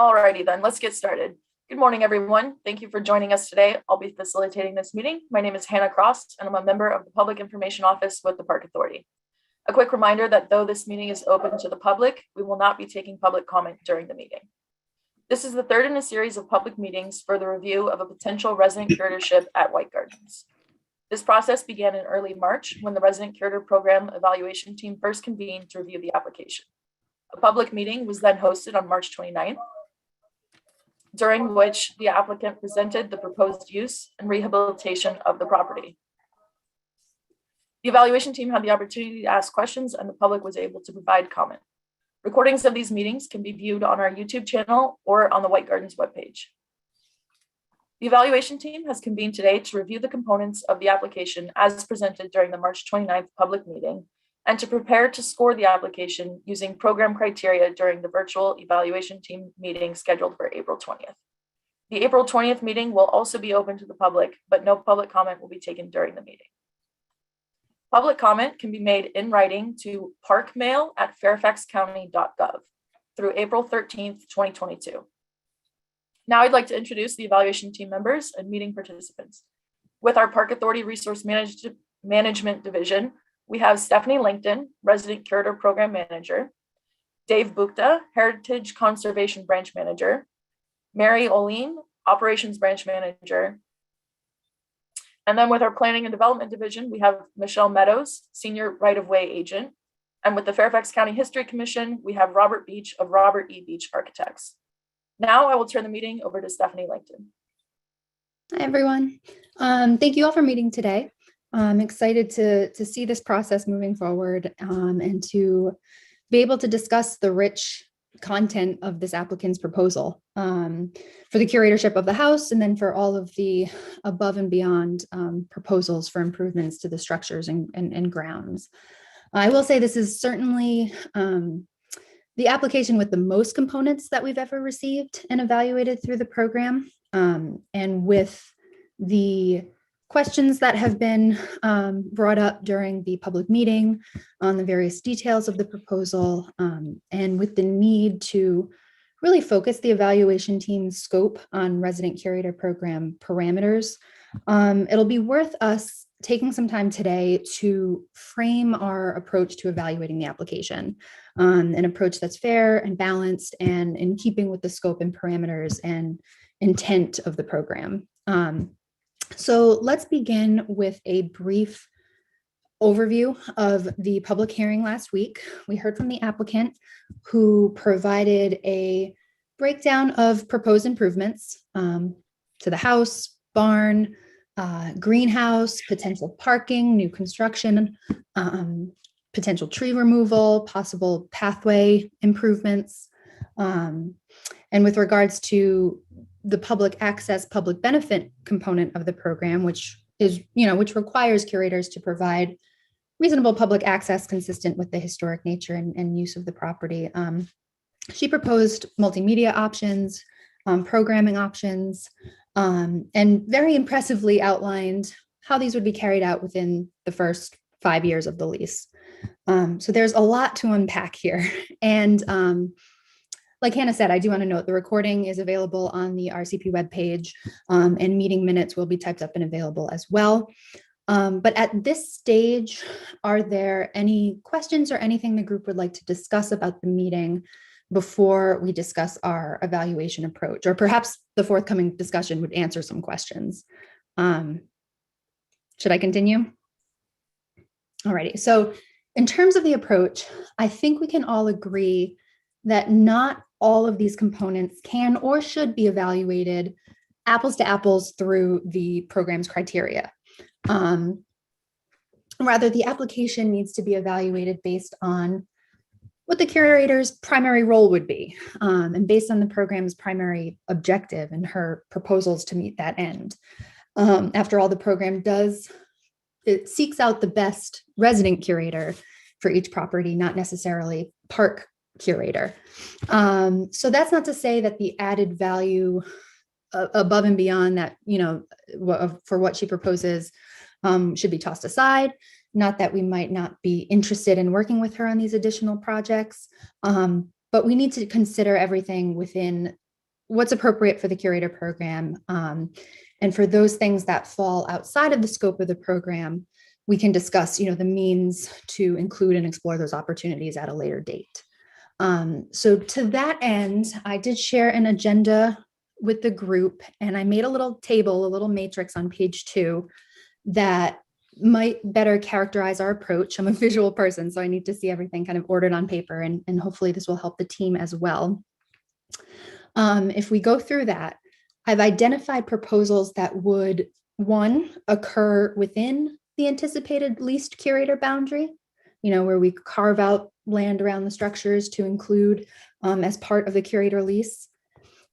Alrighty then, let's get started. Good morning, everyone. Thank you for joining us today. I'll be facilitating this meeting. My name is Hannah Cross, and I'm a member of the Public Information Office with the Park Authority. A quick reminder that though this meeting is open to the public, we will not be taking public comment during the meeting. This is the third in a series of public meetings for the review of a potential resident curatorship at White Gardens. This process began in early March when the resident curator program evaluation team first convened to review the application. A public meeting was then hosted on March 29th, during which the applicant presented the proposed use and rehabilitation of the property. The evaluation team had the opportunity to ask questions and the public was able to provide comment. Recordings of these meetings can be viewed on our YouTube channel or on the White Gardens webpage. The evaluation team has convened today to review the components of the application as presented during the March 29th public meeting and to prepare to score the application using program criteria during the virtual evaluation team meeting scheduled for April 20th. The April 20th meeting will also be open to the public, but no public comment will be taken during the meeting. Public comment can be made in writing to parkmail@fairfaxcounty.gov through April 13th, 2022. Now I'd like to introduce the evaluation team members and meeting participants. With our Park Authority Resource Management Division, we have Stephanie Langton, Resident Curator Program Manager, Dave Bukta, Heritage Conservation Branch Manager, Mary Oline, Operations Branch Manager. And then with our Planning and Development Division, we have Michelle Meadows, Senior Right-of-Way Agent. And with the Fairfax County History Commission, we have Robert Beach of Robert E. Beach Architects. Now I will turn the meeting over to Stephanie Langton. Hi, everyone. Thank you all for meeting today. I'm excited to see this process moving forward and to be able to discuss the rich content of this applicant's proposal for the curatorship of the house and then for all of the above and beyond proposals for improvements to the structures and grounds. I will say this is certainly the application with the most components that we've ever received and evaluated through the program, and with the questions that have been brought up during the public meeting on the various details of the proposal, and with the need to really focus the evaluation team's scope on resident curator program parameters. It'll be worth us taking some time today to frame our approach to evaluating the application, an approach that's fair and balanced and in keeping with the scope and parameters and intent of the program. So let's begin with a brief overview of the public hearing last week. We heard from the applicant who provided a breakdown of proposed improvements to the house, barn, greenhouse, potential parking, new construction, potential tree removal, possible pathway improvements. And with regards to the public access, public benefit component of the program, which requires curators to provide reasonable public access consistent with the historic nature and use of the property. She proposed multimedia options, programming options, and very impressively outlined how these would be carried out within the first 5 years of the lease. So there's a lot to unpack here. And like Hannah said, I do want to note the recording is available on the RCP webpage, and meeting minutes will be typed up and available as well. But at this stage, are there any questions or anything the group would like to discuss about the meeting before we discuss our evaluation approach? Or perhaps the forthcoming discussion would answer some questions. Should I continue? Alrighty, so in terms of the approach, I think we can all agree that not all of these components can or should be evaluated apples to apples through the program's criteria. Rather, the application needs to be evaluated based on what the curator's primary role would be, and based on the program's primary objective and her proposals to meet that end. After all, the program it seeks out the best resident curator for each property, not necessarily park curator. So that's not to say that the added value above and beyond that, for what she proposes should be tossed aside. Not that we might not be interested in working with her on these additional projects, but we need to consider everything within what's appropriate for the curator program. And for those things that fall outside of the scope of the program, we can discuss, the means to include and explore those opportunities at a later date. So to that end, I did share an agenda with the group, and I made a little table, a little matrix on page 2 that might better characterize our approach. I'm a visual person, so I need to see everything kind of ordered on paper, and hopefully this will help the team as well. If we go through that, I've identified proposals that would, one, occur within the anticipated leased curator boundary, where we carve out land around the structures to include as part of the curator lease.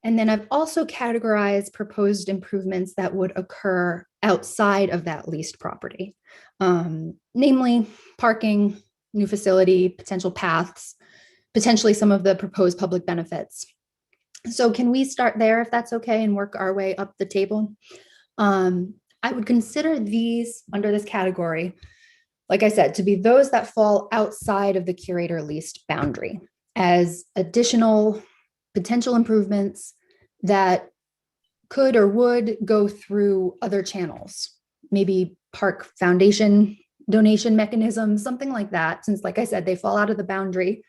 And then I've also categorized proposed improvements that would occur outside of that leased property, namely parking, new facility, potential paths, potentially some of the proposed public benefits. So can we start there, if that's okay, and work our way up the table? I would consider these under this category, like I said, to be those that fall outside of the curator leased boundary as additional potential improvements that could or would go through other channels, maybe park foundation donation mechanisms, something like that, since, like I said, they fall out of the boundary,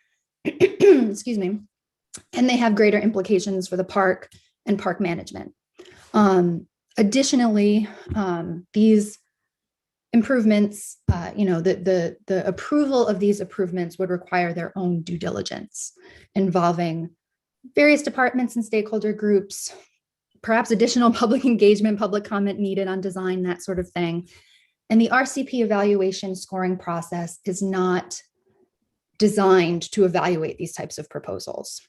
excuse me, and they have greater implications for the park and park management. Additionally, these improvements, the approval of these improvements would require their own due diligence involving various departments and stakeholder groups, perhaps additional public engagement, public comment needed on design, that sort of thing. And the RCP evaluation scoring process is not designed to evaluate these types of proposals.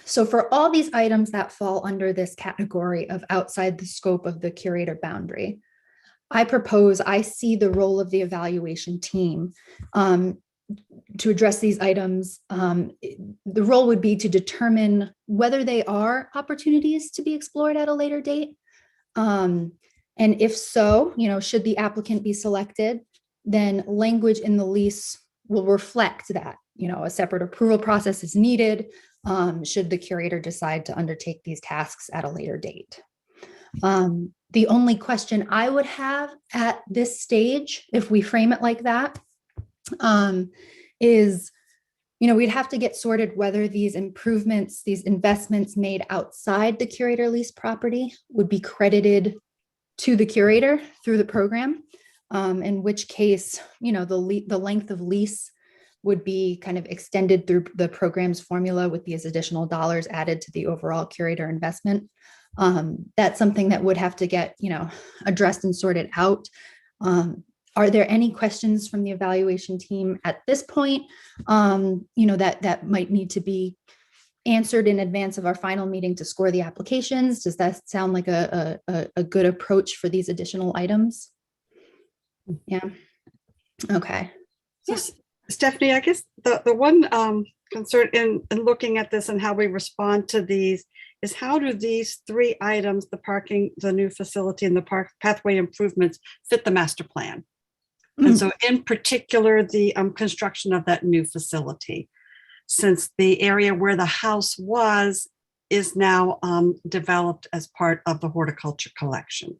So for all these items that fall under this category of outside the scope of the curator boundary, I see the role of the evaluation team to address these items. The role would be to determine whether they are opportunities to be explored at a later date. And if so, should the applicant be selected, then language in the lease will reflect that, a separate approval process is needed should the curator decide to undertake these tasks at a later date. The only question I would have at this stage, if we frame it like that, is, we'd have to get sorted whether these improvements, these investments made outside the curator lease property would be credited to the curator through the program, in which case, the length of lease would be kind of extended through the program's formula with these additional dollars added to the overall curator investment. That's something that would have to get, addressed and sorted out. Are there any questions from the evaluation team at this point, that might need to be answered in advance of our final meeting to score the applications? Does that sound like a good approach for these additional items? Yeah. Okay. Yes. Stephanie, I guess the one concern in looking at this and how we respond to these is, how do these 3 items, the parking, the new facility, and the park pathway improvements, fit the master plan? And so in particular, the construction of that new facility, since the area where the house was is now developed as part of the horticulture collection.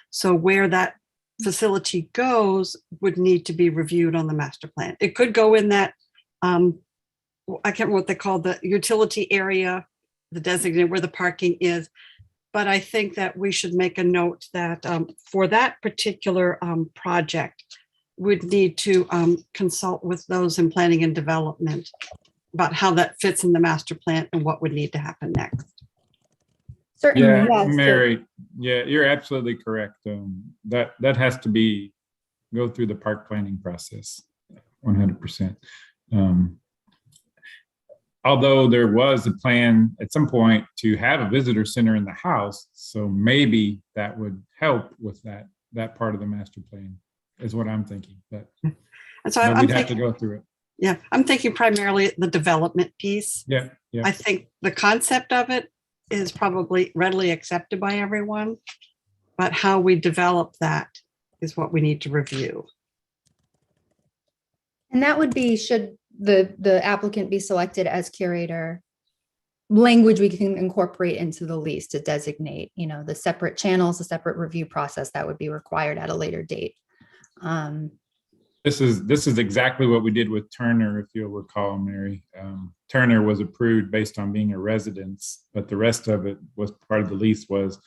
So where that facility goes would need to be reviewed on the master plan. It could go in that, I can't remember what they call the utility area, the designated where the parking is. But I think that we should make a note that for that particular project, would need to consult with those in planning and development about how that fits in the master plan and what would need to happen next. Certainly. Yeah, Yes. Mary, yeah, you're absolutely correct. That has to go through the park planning process, 100%. Although there was a plan at some point to have a visitor center in the house, so maybe that would help with that part of the master plan, is what I'm thinking. But so we'd have to go through it. Yeah, I'm thinking primarily the development piece. Yeah. I think the concept of it is probably readily accepted by everyone, but how we develop that is what we need to review. And that would be, should the applicant be selected as curator, language we can incorporate into the lease to designate, the separate channels, the separate review process that would be required at a later date. This is exactly what we did with Turner, if you'll recall, Mary. Turner was approved based on being a residence, but the rest of it was part of the lease was,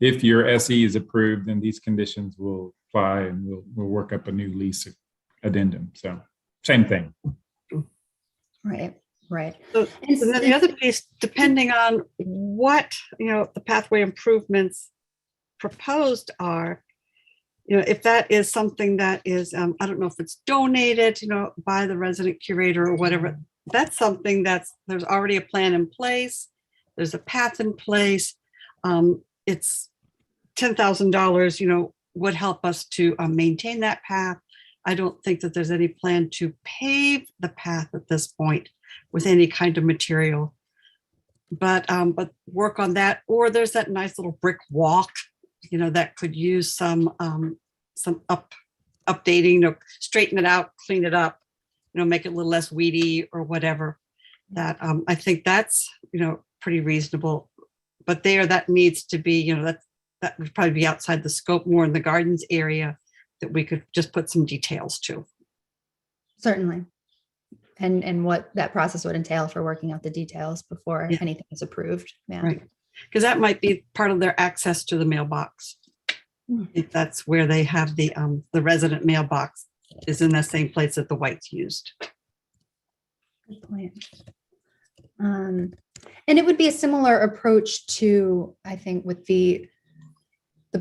if your SE is approved, then these conditions will apply, and we'll work up a new lease addendum. So same thing. Right. So, and then the other piece, depending on what, the pathway improvements proposed are, if that is something that is, I don't know if it's donated, by the resident curator or whatever, that's something there's already a plan in place. There's a path in place. It's $10,000, would help us to maintain that path. I don't think that there's any plan to pave the path at this point with any kind of material, but work on that. Or there's that nice little brick walk, that could use some updating, straighten it out, clean it up, make it a little less weedy or whatever. That I think that's pretty reasonable. But that needs to be, that would probably be outside the scope, more in the gardens area, that we could just put some details to. Certainly. And what that process would entail for working out the details before anything is approved. Yeah. Right. Because that might be part of their access to the mailbox. If that's where they have the resident mailbox is in the same place that the Whites used. Good point. And it would be a similar approach to, I think, with the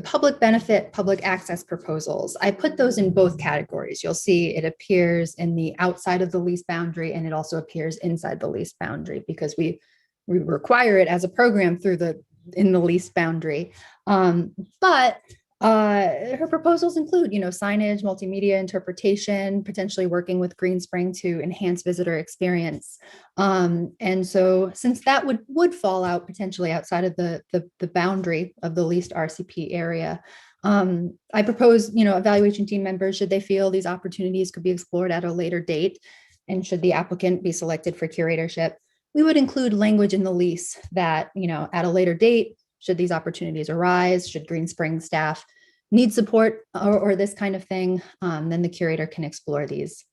public benefit, public access proposals. I put those in both categories. You'll see it appears in the outside of the lease boundary, and it also appears inside the lease boundary, because we require it as a program in the lease boundary. But her proposals include, signage, multimedia interpretation, potentially working with Greenspring to enhance visitor experience. And so since that would fall out potentially outside of the boundary of the leased RCP area, I propose, evaluation team members, should they feel these opportunities could be explored at a later date, and should the applicant be selected for curatorship, we would include language in the lease that, at a later date, should these opportunities arise, should Greenspring staff need support or this kind of thing, then the curator can explore these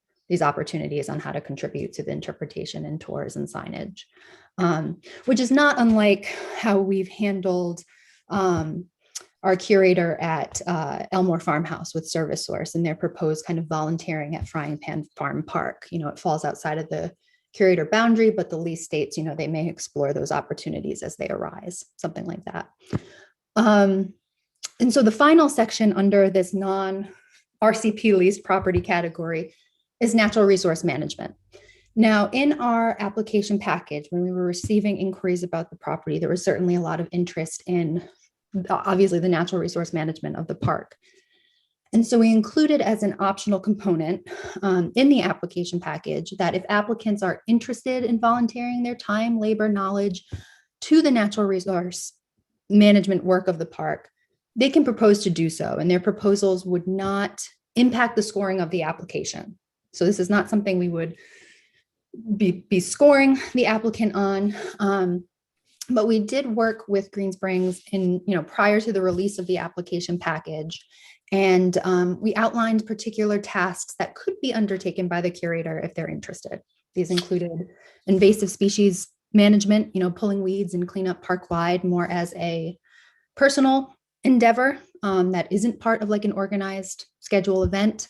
opportunities on how to contribute to the interpretation and tours and signage, which is not unlike how we've handled our curator at Elmore Farmhouse with Service Source and their proposed kind of volunteering at Frying Pan Farm Park. It falls outside of the curator boundary, but the lease states, they may explore those opportunities as they arise, something like that. And so the final section under this non-RCP leased property category is natural resource management. Now, in our application package, when we were receiving inquiries about the property, there was certainly a lot of interest in, obviously, the natural resource management of the park. And so we included as an optional component in the application package that if applicants are interested in volunteering their time, labor, knowledge to the natural resource management work of the park, they can propose to do so, and their proposals would not impact the scoring of the application. So this is not something we would be scoring the applicant on. But we did work with Greensprings prior to the release of the application package. And we outlined particular tasks that could be undertaken by the curator if they're interested. These included invasive species management, pulling weeds and cleanup park-wide more as a personal endeavor that isn't part of like an organized schedule event.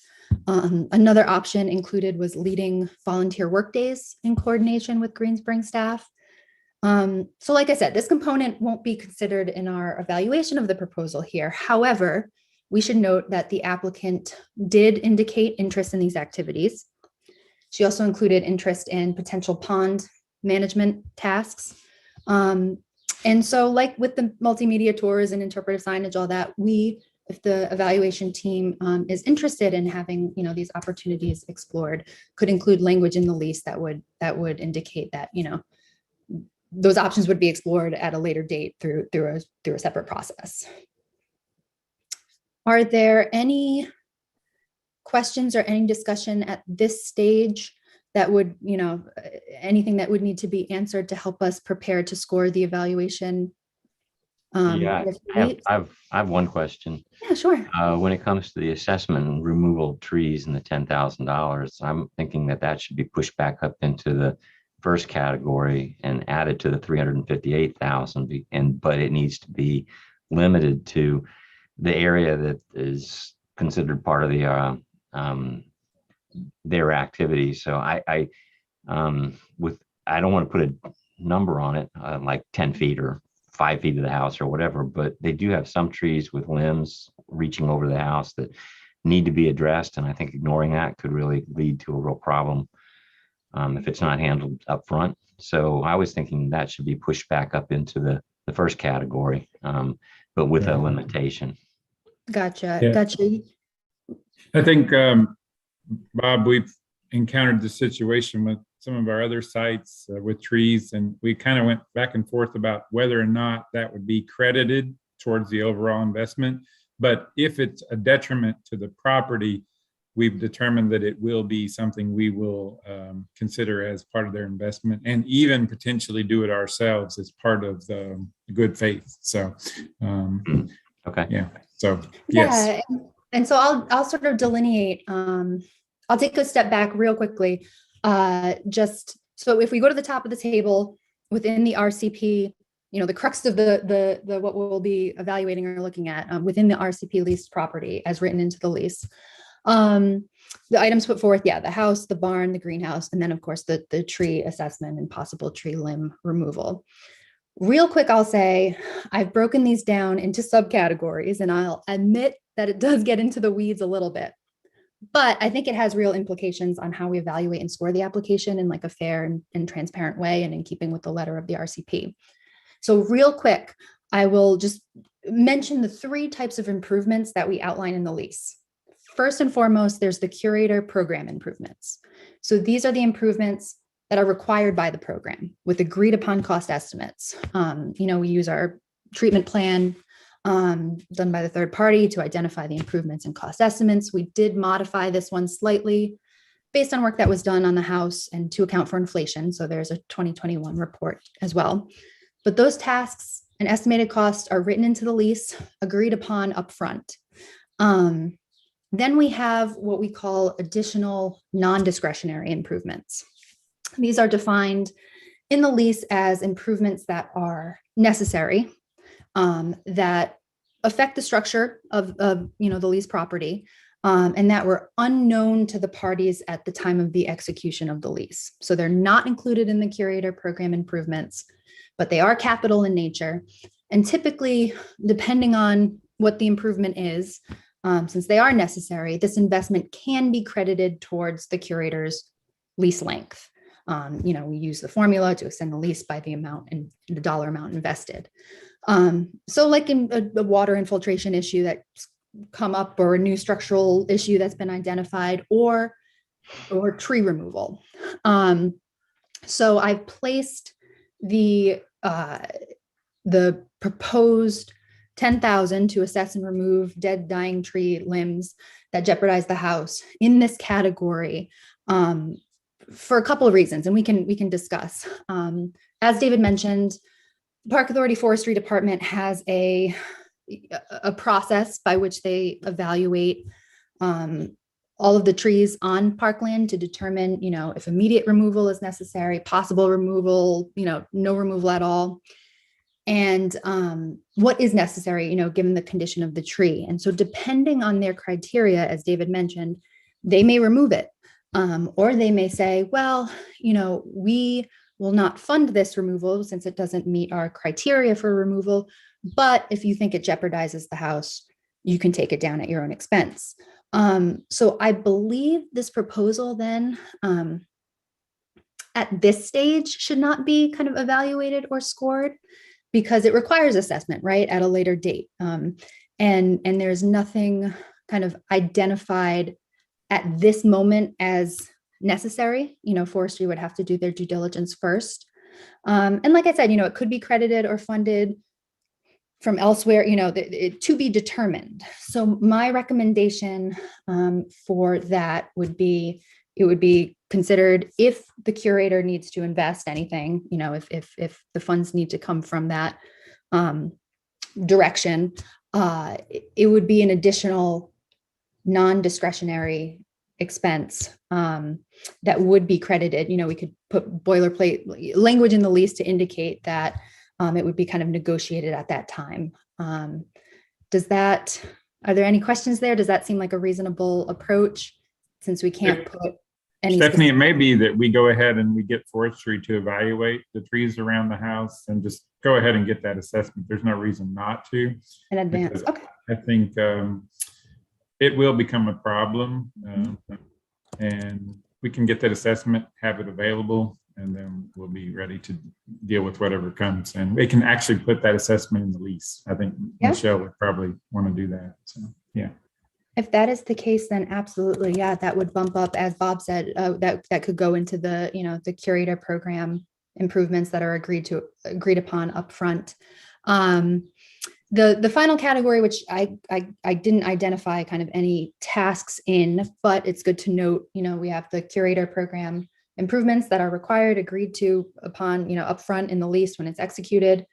Another option included was leading volunteer work days in coordination with Greenspring staff. So like I said, this component won't be considered in our evaluation of the proposal here. However, we should note that the applicant did indicate interest in these activities. She also included interest in potential pond management tasks. And so like with the multimedia tours and interpretive signage, all that, if the evaluation team is interested in having these opportunities explored, could include language in the lease that would indicate that those options would be explored at a later date through a separate process. Are there any questions or any discussion at this stage that would, anything that would need to be answered to help us prepare to score the evaluation? Yeah, if I have, we- I have one question. Yeah, sure. When it comes to the assessment and removal of trees and the $10,000, I'm thinking that that should be pushed back up into the first category and added to the 358,000. But it needs to be limited to the area that is considered part of the their activity. So I don't want to put a number on it, like 10 feet or 5 feet of the house or whatever, but they do have some trees with limbs reaching over the house that need to be addressed. And I think ignoring that could really lead to a real problem if it's not handled up front. So I was thinking that should be pushed back up into the first category, but with a limitation. Gotcha. Yeah. Gotcha. I think, Bob, we've encountered the situation with some of our other sites with trees, and we kind of went back and forth about whether or not that would be credited towards the overall investment. But if it's a detriment to the property, we've determined that it will be something we will consider as part of their investment, and even potentially do it ourselves as part of the good faith. So, Okay. yeah. So, yes. Yeah. And so I'll sort of delineate. I'll take a step back real quickly. Just so if we go to the top of the table within the RCP, the crux of the what we'll be evaluating or looking at within the RCP leased property as written into the lease. The items put forth, the house, the barn, the greenhouse, and then of course the tree assessment and possible tree limb removal. Real quick, I'll say I've broken these down into subcategories, and I'll admit that it does get into the weeds a little bit. But I think it has real implications on how we evaluate and score the application in like a fair and transparent way and in keeping with the letter of the RCP. So real quick, I will just mention the 3 types of improvements that we outline in the lease. First and foremost, there's the curator program improvements. So these are the improvements that are required by the program with agreed upon cost estimates. We use our treatment plan done by the third party to identify the improvements and cost estimates. We did modify this one slightly based on work that was done on the house and to account for inflation. So there's a 2021 report as well. But those tasks and estimated costs are written into the lease, agreed upon upfront. Then we have what we call additional non-discretionary improvements. These are defined in the lease as improvements that are necessary, that affect the structure of the lease property, and that were unknown to the parties at the time of the execution of the lease. So they're not included in the curator program improvements, but they are capital in nature. And typically, depending on what the improvement is, since they are necessary, this investment can be credited towards the curator's lease length. We use the formula to extend the lease by the amount and the dollar amount invested. So like in a water infiltration issue that's come up, or a new structural issue that's been identified, or tree removal. So I've placed the proposed 10,000 to assess and remove dead, dying tree limbs that jeopardize the house in this category for a couple of reasons, and we can discuss. As David mentioned, Park Authority Forestry Department has a process by which they evaluate all of the trees on parkland to determine, if immediate removal is necessary, possible removal, no removal at all, and what is necessary, given the condition of the tree. And so depending on their criteria, as David mentioned, they may remove it, or they may say, well, we will not fund this removal since it doesn't meet our criteria for removal, but if you think it jeopardizes the house, you can take it down at your own expense. So I believe this proposal then at this stage should not be kind of evaluated or scored, because it requires assessment, right, at a later date. And there's nothing kind of identified at this moment as necessary. Forestry would have to do their due diligence first. And like I said, it could be credited or funded from elsewhere, to be determined. So my recommendation for that would be it would be considered if the curator needs to invest anything, if the funds need to come from that direction, it would be an additional non-discretionary expense that would be credited. We could put boilerplate language in the lease to indicate that it would be kind of negotiated at that time. Are there any questions there? Does that seem like a reasonable approach, since we can't put any? Stephanie, it may be that we go ahead and we get forestry to evaluate the trees around the house and just go ahead and get that assessment. There's no reason not to. In advance. Okay. I think it will become a problem, and we can get that assessment, have it available, and then we'll be ready to deal with whatever comes. And we can actually put that assessment in the lease. I think Michelle would probably want to do that. So, yeah. If that is the case, then absolutely, yeah, that would bump up, as Bob said, that could go into the, the curator program improvements that are agreed upon upfront. The final category, which I didn't identify kind of any tasks in, but it's good to note, we have the curator program improvements that are required, agreed to upon, upfront in the lease when it's executed.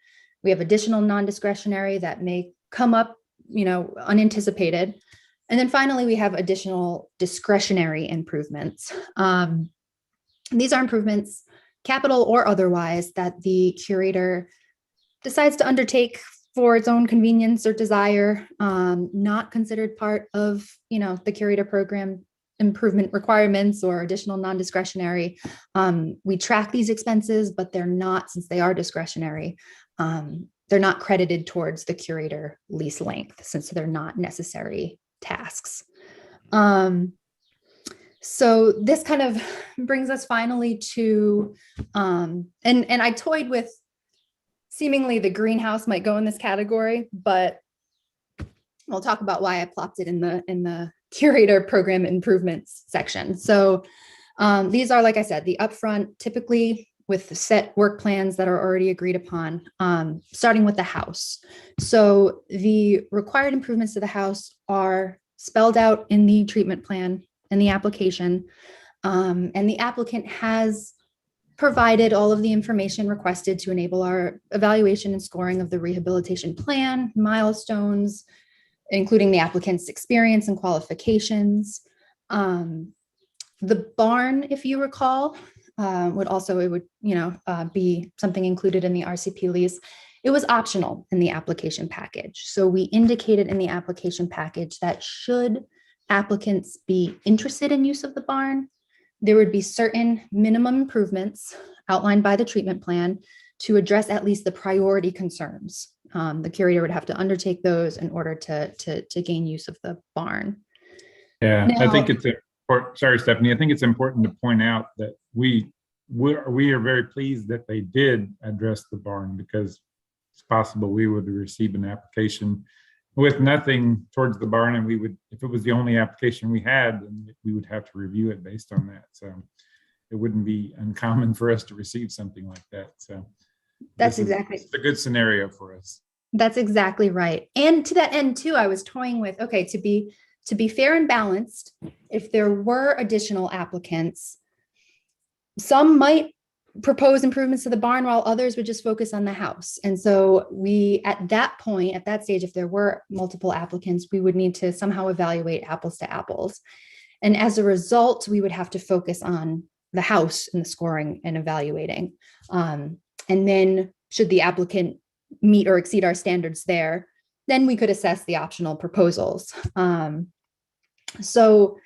We have additional non-discretionary that may come up, unanticipated. And then finally, we have additional discretionary improvements. These are improvements, capital or otherwise, that the curator decides to undertake for its own convenience or desire, not considered part of, the curator program improvement requirements or additional non-discretionary. We track these expenses, but they're not, since they are discretionary, they're not credited towards the curator lease length, since they're not necessary tasks. So this kind of brings us finally to, and I toyed with seemingly the greenhouse might go in this category, but we'll talk about why I plopped it in the curator program improvements section. So these are, like I said, the upfront, typically with the set work plans that are already agreed upon, starting with the house. So the required improvements to the house are spelled out in the treatment plan and the application, and the applicant has provided all of the information requested to enable our evaluation and scoring of the rehabilitation plan, milestones, including the applicant's experience and qualifications. The barn, if you recall, would be something included in the RCP lease. It was optional in the application package. So we indicated in the application package that should applicants be interested in use of the barn, there would be certain minimum improvements outlined by the treatment plan to address at least the priority concerns. The curator would have to undertake those in order to gain use of the barn. Yeah, now, I think it's important. Sorry, Stephanie. I think it's important to point out that we are very pleased that they did address the barn, because it's possible we would receive an application with nothing towards the barn, and we would, if it was the only application we had, then we would have to review it based on that. So it wouldn't be uncommon for us to receive something like that. So that's exactly, it's a good scenario for us. That's exactly right. And to that end too, I was toying with, okay, to be fair and balanced, if there were additional applicants, some might propose improvements to the barn while others would just focus on the house. And so we, at that point, at that stage, if there were multiple applicants, we would need to somehow evaluate apples to apples. And as a result, we would have to focus on the house and the scoring and evaluating. And then should the applicant meet or exceed our standards there, then we could assess the optional proposals. So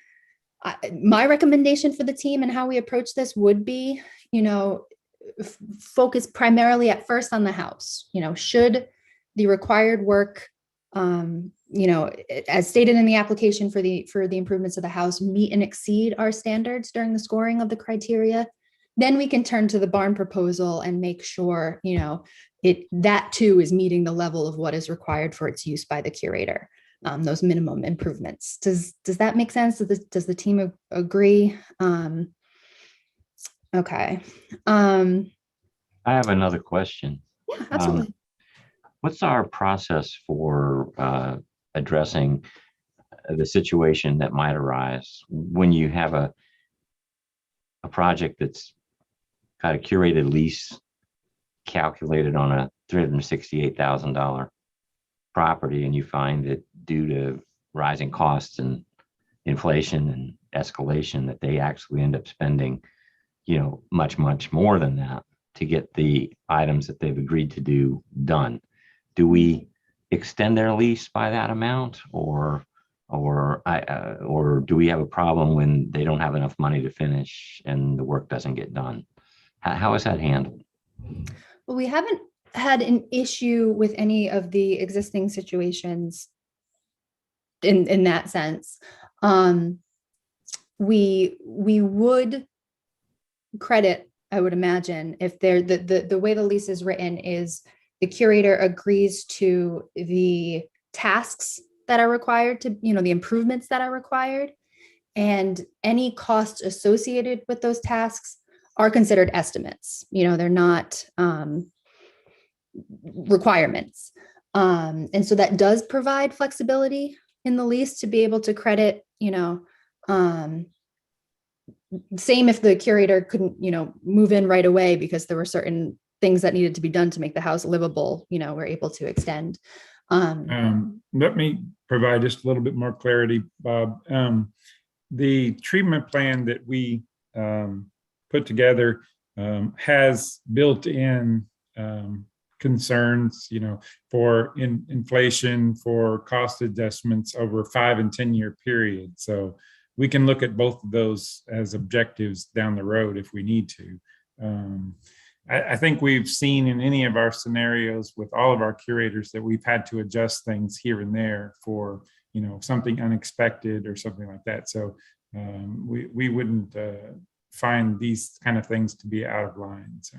my recommendation for the team and how we approach this would be, focus primarily at first on the house. Should the required work, as stated in the application for the improvements of the house, meet and exceed our standards during the scoring of the criteria, then we can turn to the barn proposal and make sure, that too is meeting the level of what is required for its use by the curator. Those minimum improvements. Does that make sense? Does the team agree? Okay. I have another question. Yeah, absolutely. What's our process for addressing the situation that might arise when you have a project that's got a curated lease calculated on a $368,000 property, and you find that due to rising costs and inflation and escalation, that they actually end up spending, much, much more than that to get the items that they've agreed to do done. Do we extend their lease by that amount, or do we have a problem when they don't have enough money to finish and the work doesn't get done? How is that handled? Well, we haven't had an issue with any of the existing situations in that sense. We would credit, I would imagine, if they're the way the lease is written is the curator agrees to the tasks that are required to, the improvements that are required, and any costs associated with those tasks are considered estimates. They're not requirements. And so that does provide flexibility in the lease to be able to credit, same if the curator couldn't, move in right away because there were certain things that needed to be done to make the house livable, we're able to extend. Let me provide just a little bit more clarity, Bob. The treatment plan that we put together has built-in concerns, for inflation, for cost adjustments over a 5 and 10-year period. So we can look at both of those as objectives down the road if we need to. I think we've seen in any of our scenarios with all of our curators that we've had to adjust things here and there for, something unexpected or something like that. So we wouldn't find these kind of things to be out of line. So.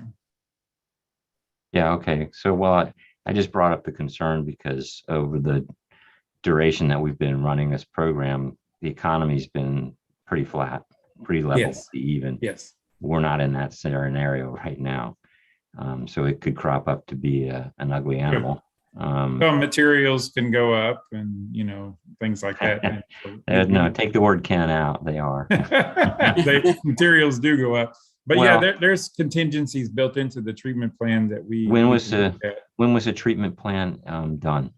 Yeah. Okay. So, well, I just brought up the concern because over the duration that we've been running this program, the economy's been pretty flat, pretty level, Yes. even. Yes. We're not in that scenario right now. So it could crop up to be an ugly animal. Well, materials can go up and, things like that. No, take the word can out. They are. Materials do go up. But Well, yeah, there's contingencies built into the treatment plan that we. When was the treatment plan done?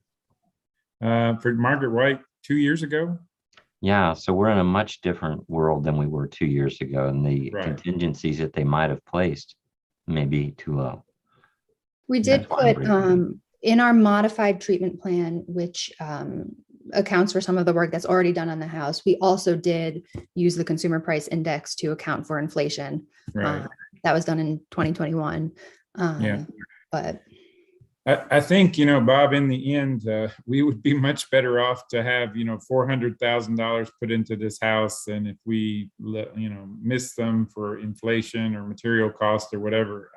For Margaret White 2 years ago. Yeah, so we're in a much different world than we were 2 years ago, and the Right. contingencies that they might have placed may be too low. We did That's why I'm put bringing in our modified treatment plan, which accounts for some of the work that's already done on the house. We also did use the consumer price index to account for inflation. Right. That was done in 2021. Yeah. But I think, Bob, in the end, we would be much better off to have, $400,000 put into this house. And if we, miss them for inflation or material cost or whatever,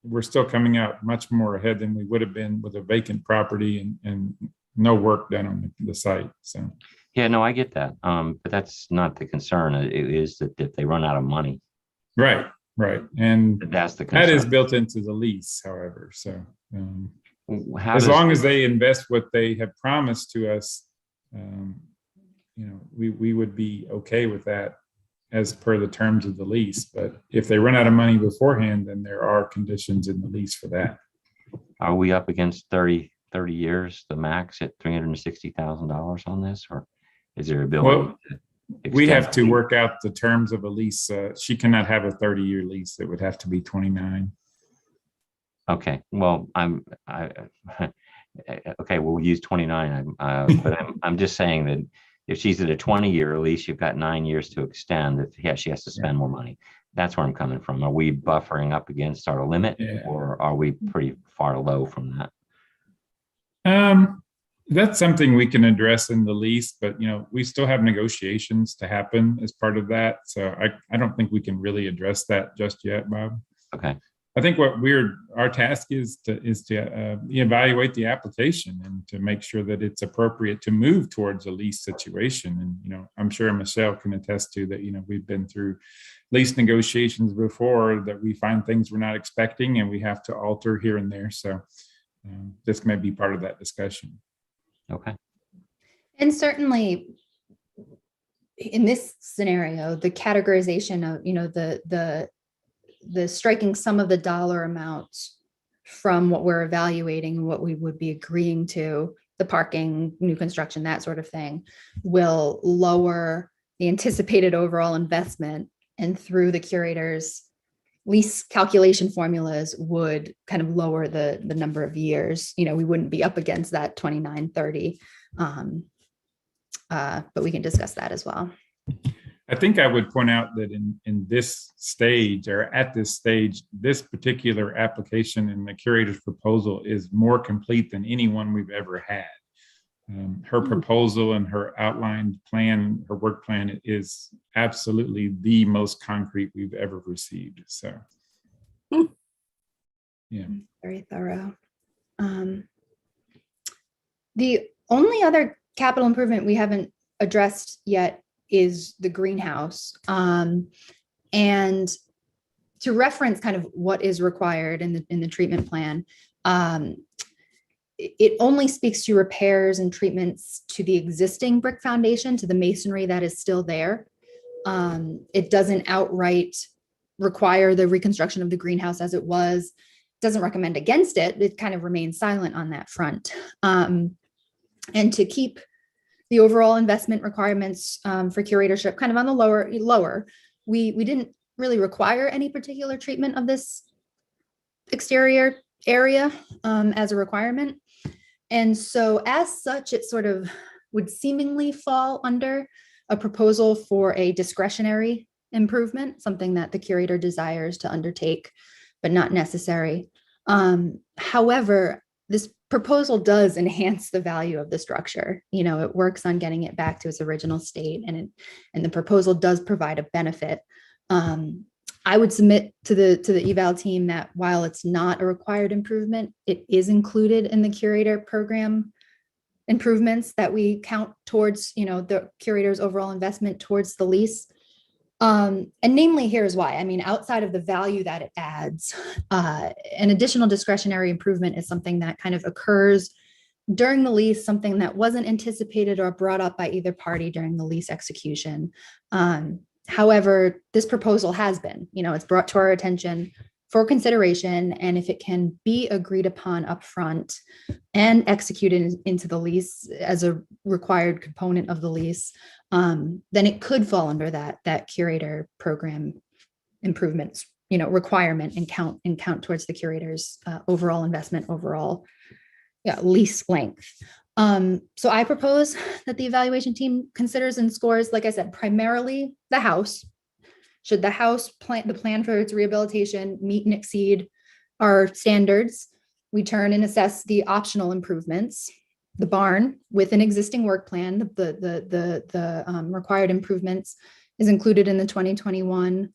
we're still coming out much more ahead than we would have been with a vacant property and no work done on the site. So. Yeah, no, I get that. But that's not the concern. It is that if they run out of money. Right. And that's the concern. that is built into the lease, however. So as long as they invest what they have promised to us, we would be okay with that as per the terms of the lease. But if they run out of money beforehand, then there are conditions in the lease for that. Are we up against 30 years, the max at $360,000 on this, or is there ability to we extend have to work out the terms of a lease. She cannot have a 30-year lease. It would have to be 29. Okay, well, okay, we'll use 29. But I'm just saying that if she's at a 20-year lease, you've got 9 years to extend. If she has to spend more money. That's where I'm coming from. Are we buffering up against our limit, or are we pretty far low from that? That's something we can address in the lease, but we still have negotiations to happen as part of that. So I don't think we can really address that just yet, Bob. Okay. I think what our task is to evaluate the application and to make sure that it's appropriate to move towards a lease situation. And I'm sure Michelle can attest to that. We've been through lease negotiations before that we find things we're not expecting and we have to alter here and there. So this may be part of that discussion. Okay. And certainly, in this scenario, the categorization of, the striking some of the dollar amounts from what we're evaluating and what we would be agreeing to, the parking, new construction, that sort of thing, will lower the anticipated overall investment, and through the curator's lease calculation formulas would kind of lower the number of years. We wouldn't be up against that 29-30, but we can discuss that as well. I think I would point out that in this stage, or at this stage, this particular application and the curator's proposal is more complete than any one we've ever had. Her proposal and her outlined plan, her work plan, is absolutely the most concrete we've ever received. So, yeah. Very thorough. The only other capital improvement we haven't addressed yet is the greenhouse. And to reference kind of what is required in the treatment plan, it only speaks to repairs and treatments to the existing brick foundation, to the masonry that is still there. It doesn't outright require the reconstruction of the greenhouse as it was, doesn't recommend against it. It kind of remains silent on that front. And to keep the overall investment requirements for curatorship kind of on the lower, we didn't really require any particular treatment of this exterior area as a requirement. And so as such, it sort of would seemingly fall under a proposal for a discretionary improvement, something that the curator desires to undertake, but not necessary. However, this proposal does enhance the value of the structure. It works on getting it back to its original state, and the proposal does provide a benefit. I would submit to the eval team that while it's not a required improvement, it is included in the curator program improvements that we count towards, the curator's overall investment towards the lease. And namely, here's why. I mean, outside of the value that it adds, an additional discretionary improvement is something that kind of occurs during the lease, something that wasn't anticipated or brought up by either party during the lease execution. However, this proposal has been, it's brought to our attention for consideration, and if it can be agreed upon upfront and executed into the lease as a required component of the lease, then it could fall under that curator program improvements, requirement and count towards the curator's overall investment, overall lease length. So I propose that the evaluation team considers and scores, like I said, primarily the house. Should the house the plan for its rehabilitation meet and exceed our standards, we turn and assess the optional improvements. The barn with an existing work plan, the required improvements is included in the 2021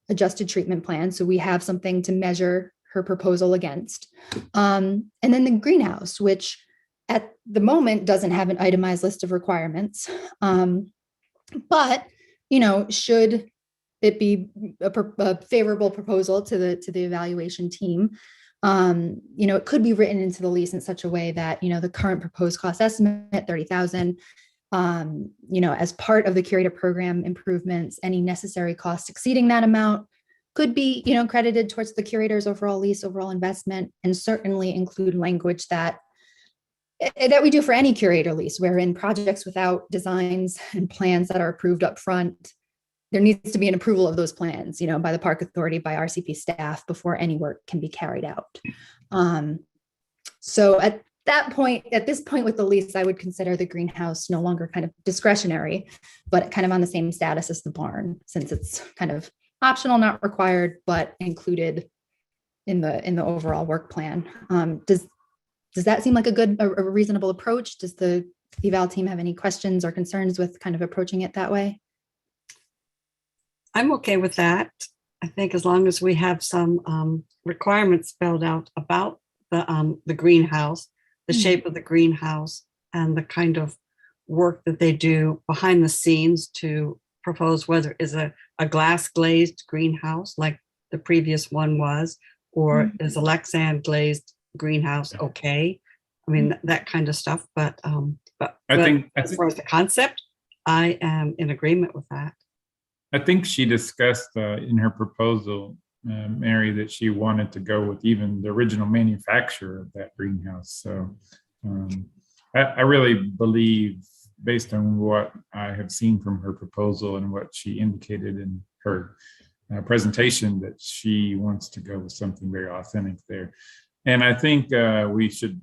adjusted treatment plan. So we have something to measure her proposal against. And then the greenhouse, which at the moment doesn't have an itemized list of requirements. But, should it be a favorable proposal to the evaluation team, it could be written into the lease in such a way that, the current proposed cost estimate, $30,000, as part of the curator program improvements, any necessary costs exceeding that amount could be, credited towards the curator's overall lease, overall investment, and certainly include language that we do for any curator lease, wherein projects without designs and plans that are approved up front, there needs to be an approval of those plans, by the Park Authority, by RCP staff before any work can be carried out. So at this point with the lease, I would consider the greenhouse no longer kind of discretionary, but kind of on the same status as the barn, since it's kind of optional, not required, but included in the overall work plan. Does that seem like a reasonable approach? Does the eval team have any questions or concerns with kind of approaching it that way? I'm okay with that. I think as long as we have some requirements spelled out about the greenhouse, the shape of the greenhouse, and the kind of work that they do behind the scenes to propose whether is a glass glazed greenhouse like the previous one was, or is a Lexan glazed greenhouse okay? I mean, that kind of stuff. But I think as far as the concept, I am in agreement with that. I think she discussed in her proposal, Mary, that she wanted to go with even the original manufacturer of that greenhouse. So I really believe, based on what I have seen from her proposal and what she indicated in her presentation, that she wants to go with something very authentic there. And I think we should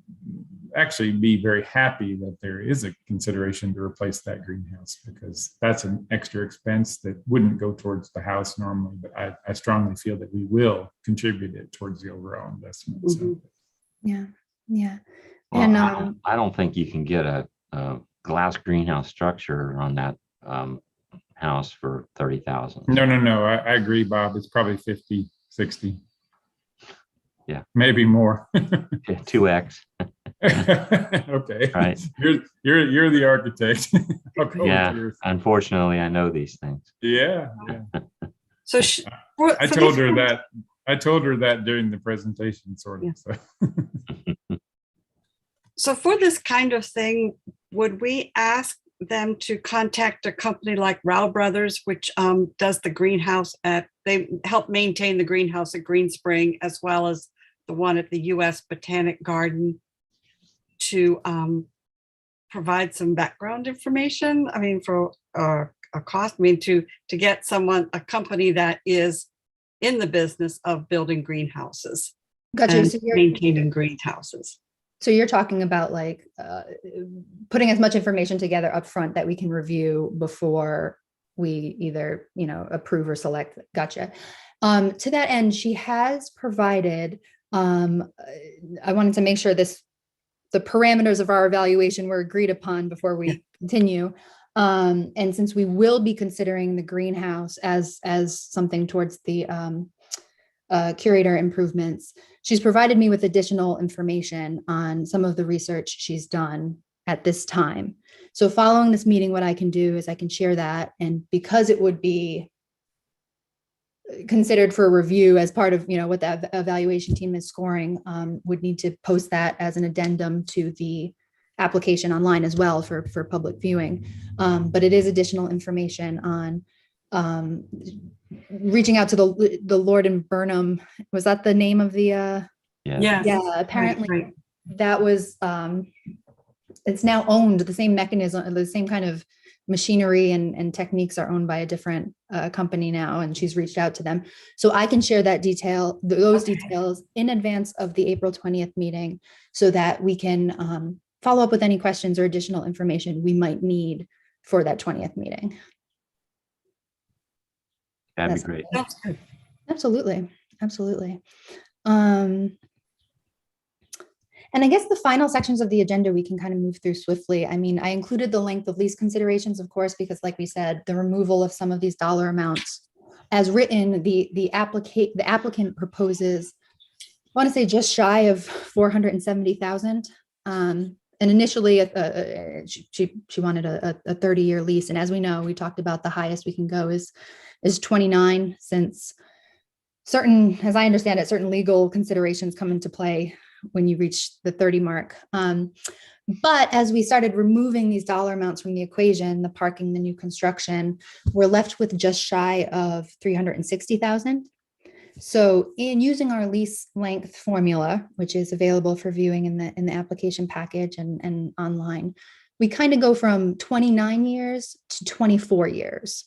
actually be very happy that there is a consideration to replace that greenhouse, because that's an extra expense that wouldn't go towards the house normally. But I strongly feel that we will contribute it towards the overall investment. Mm-hmm. So. Yeah. Well, And I don't think you can get a glass greenhouse structure on that house for 30,000. No. I agree, Bob. It's probably 50, 60. Yeah. Maybe more. 2x. Okay. Right. You're the architect. I'll go with Yeah. yours. Unfortunately, I know these things. Yeah. So I told her that. I told her that during the presentation, sort of. Yeah. So for this kind of thing, would we ask them to contact a company like Rao Brothers, which does the greenhouse they help maintain the greenhouse at Green Spring, as well as the one at the U.S. Botanic Garden, to provide some background information? I mean, for a cost, I mean, to get a company that is in the business of building greenhouses gotcha. and So maintaining greenhouses. So you're talking about like putting as much information together up front that we can review before we either, approve or select. Gotcha. To that end, she has provided, I wanted to make sure the parameters of our evaluation were agreed upon before we continue. And since we will be considering the greenhouse as something towards the curator improvements, she's provided me with additional information on some of the research she's done at this time. So following this meeting, what I can do is I can share that. And because it would be considered for review as part of, what the evaluation team is scoring, would need to post that as an addendum to the application online as well for public viewing. But it is additional information on reaching out to the Lord and Burnham. Was that the name of the Yeah, apparently right. that was it's now owned, the same mechanism, the same kind of machinery and techniques are owned by a different company now, and she's reached out to them. So I can share those details in advance of the April 20th meeting, so that we can follow up with any questions or additional information we might need for that 20th meeting. That'd be great. That's good. Absolutely. And I guess the final sections of the agenda we can kind of move through swiftly. I mean, I included the length of lease considerations, of course, because like we said, the removal of some of these dollar amounts as written, the applicant proposes, I want to say just shy of 470,000. And initially she wanted a 30-year lease. And as we know, we talked about the highest we can go is 29, since certain, as I understand it, certain legal considerations come into play when you reach the 30 mark. But as we started removing these dollar amounts from the equation, the parking, the new construction, we're left with just shy of 360,000. So in using our lease length formula, which is available for viewing in the application package and online, we kind of go from 29 years to 24 years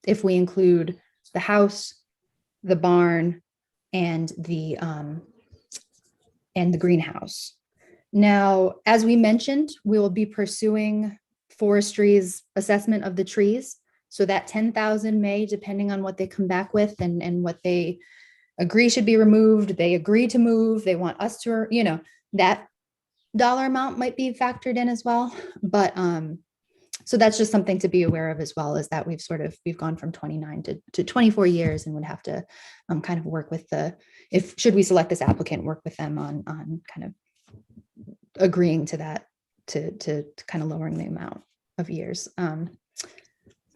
if we include the house, the barn, and the greenhouse. Now, as we mentioned, we will be pursuing forestry's assessment of the trees. So that 10,000 may, depending on what they come back with and what they agree should be removed, they agree to move, they want us to, that dollar amount might be factored in as well. But so that's just something to be aware of as well, is that we've gone from 29 to 24 years, and would have to kind of work with should we select this applicant, work with them on kind of agreeing to that, to kind of lowering the amount of years.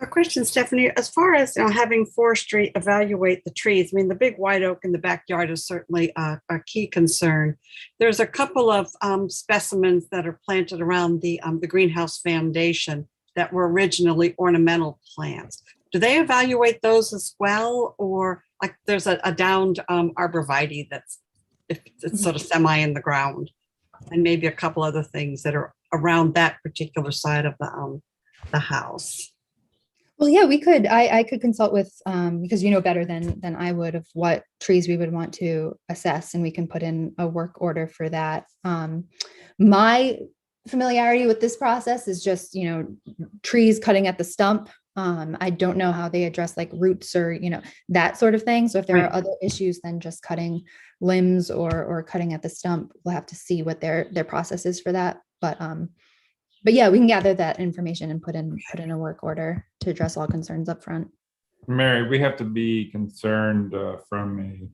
A question, Stephanie, as far as having forestry evaluate the trees, I mean, the big white oak in the backyard is certainly a key concern. There's a couple of specimens that are planted around the greenhouse foundation that were originally ornamental plants. Do they evaluate those as well? Or like there's a downed arborvitae that's it's sort of semi in the ground, and maybe a couple other things that are around that particular side of the house. Well, yeah, we could, I could consult with, because you know better than I would of what trees we would want to assess, and we can put in a work order for that. My familiarity with this process is just, you know, trees cutting at the stump. I don't know how they address like roots or, you know, that sort of thing. So if there are other issues than just cutting limbs or cutting at the stump, we'll have to see what their process is for that. But yeah, we can gather that information and put in a work order to address all concerns up front. Mary, we have to be concerned from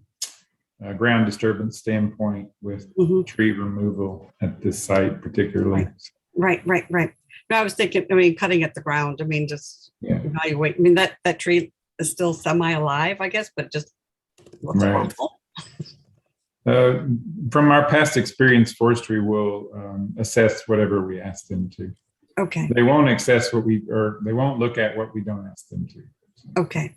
a ground disturbance standpoint with tree removal at this site particularly. Right. No, I was thinking, I mean, cutting at the ground, I mean, just evaluate. I mean, that tree is still semi-alive, I guess, but just looks awful. From our past experience, forestry will assess whatever we ask them to. Okay. They won't assess they won't look at what we don't ask them to. Okay.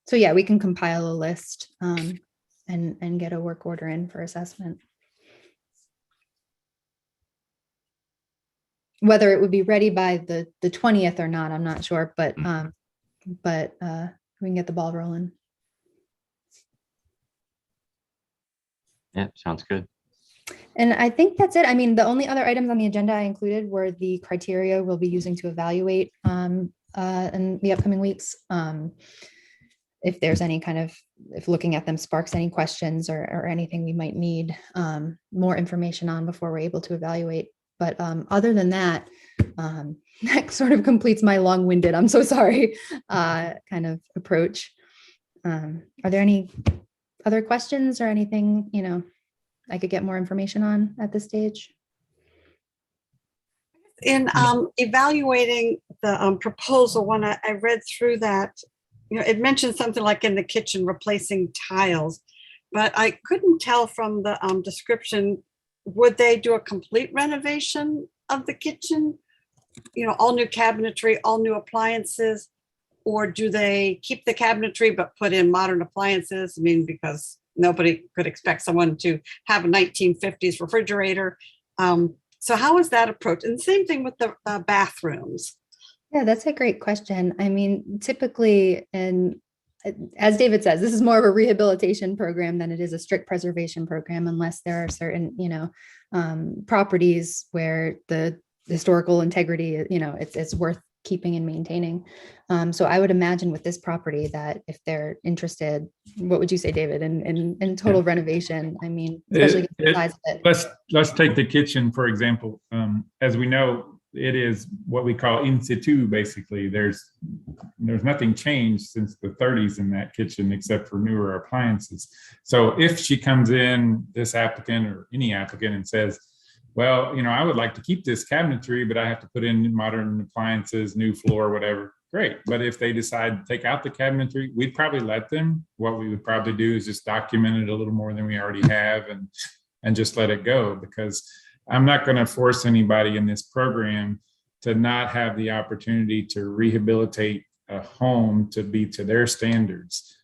So yeah, we can compile a list and get a work order in for assessment. Whether it would be ready by the 20th or not, I'm not sure, but we can get the ball rolling. Yeah, sounds good. And I think that's it. I mean, the only other items on the agenda I included were the criteria we'll be using to evaluate in the upcoming weeks. If there's any kind of, if looking at them sparks any questions or anything we might need more information on before we're able to evaluate. But other than that, that sort of completes my long-winded, I'm so sorry, kind of approach. Are there any other questions or anything, you know, I could get more information on at this stage? In evaluating the proposal, when I read through that, you know, it mentioned something like in the kitchen replacing tiles, but I couldn't tell from the description, would they do a complete renovation of the kitchen? You know, all new cabinetry, all new appliances, or do they keep the cabinetry but put in modern appliances? I mean, because nobody could expect someone to have a 1950s refrigerator. So how is that approached? And same thing with the bathrooms. Yeah, that's a great question. I mean, typically, and as David says, this is more of a rehabilitation program than it is a strict preservation program, unless there are certain, you know, properties where the historical integrity, you know, it's worth keeping and maintaining. So I would imagine with this property that if they're interested, what would you say, David, in total renovation? I mean, especially the size of it. Let's take the kitchen, for example. As we know, it is what we call in situ, basically. There's nothing changed since the 30s in that kitchen except for newer appliances. So if she comes in, this applicant or any applicant, and says, well, you know, I would like to keep this cabinetry, but I have to put in modern appliances, new floor, whatever. Great. But if they decide to take out the cabinetry, we'd probably let them. What we would probably do is just document it a little more than we already have and just let it go, because I'm not going to force anybody in this program to not have the opportunity to rehabilitate a home to be to their standards.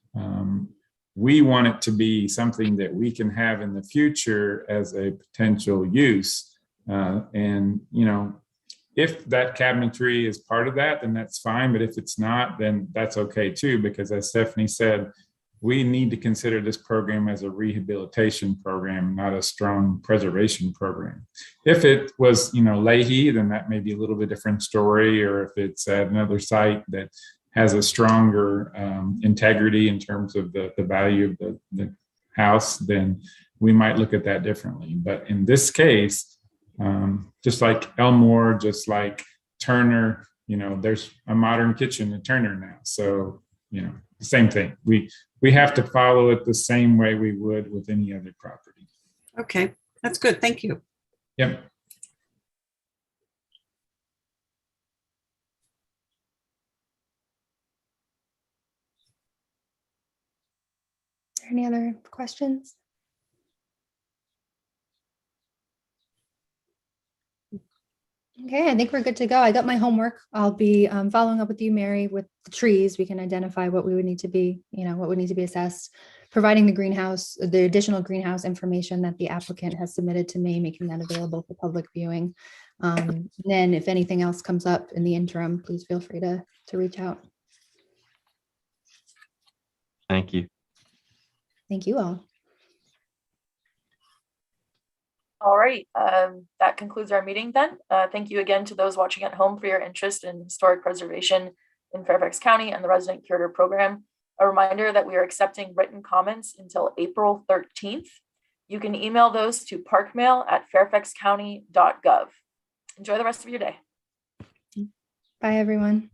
We want it to be something that we can have in the future as a potential use. And, you know, if that cabinetry is part of that, then that's fine. But if it's not, then that's okay too, because as Stephanie said, we need to consider this program as a rehabilitation program, not a strong preservation program. If it was, you know, Leahy, then that may be a little bit different story. Or if it's at another site that has a stronger integrity in terms of the value of the house, then we might look at that differently. But in this case, just like Elmore, just like Turner, you know, there's a modern kitchen at Turner now. So, you know, same thing. We have to follow it the same way we would with any other property. Okay, that's good. Thank you. Yep. Any other questions? Okay, I think we're good to go. I got my homework. I'll be following up with you, Mary, with the trees. We can identify what we would need to be, what would need to be assessed, providing the additional greenhouse information that the applicant has submitted to me, making that available for public viewing. Then if anything else comes up in the interim, please feel free to reach out. Thank you. Thank you all. All right, that concludes our meeting then. Thank you again to those watching at home for your interest in historic preservation in Fairfax County and the resident curator program. A reminder that we are accepting written comments until April 13th. You can email those to parkmail@fairfaxcounty.gov. Enjoy the rest of your day. Bye, everyone.